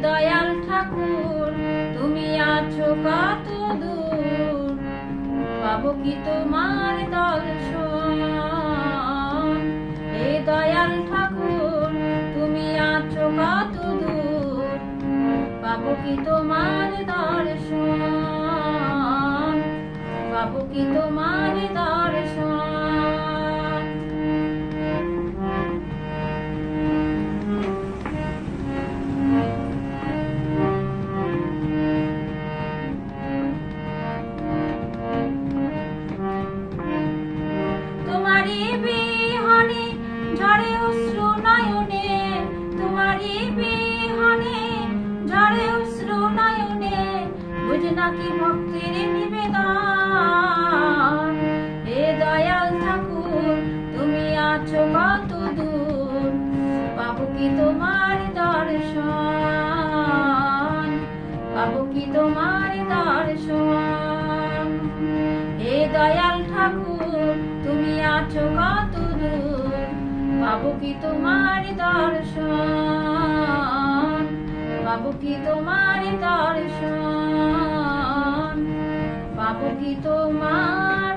দয়াল ঠাকুর তুমি আছো কত দূর, পাবো কি তোমার দর্শন। হে দয়াল ঠাকুর তুমি আছো কত দূর, পাবো কি তোমার দর্শন, পাবো কি তোমার দর্শন। তোমারি বিহনে ঝরে অশ্রু নয়নে, তোমারি বিহনে ঝরে অশ্রু নয়নে, বুঝ নাকি ভক্তির নিবেদন। হে দয়াল ঠাকুর তুমি আছো কত দূর, পাবো কি তোমার দর্শন, পাবো কি তোমার দর্শন। হে দয়াল ঠাকুর তুমি আছো কত দূর, পাবো কি তোমার দর্শন, পাবো কি তোমার দর্শন, পাবো কি তোমার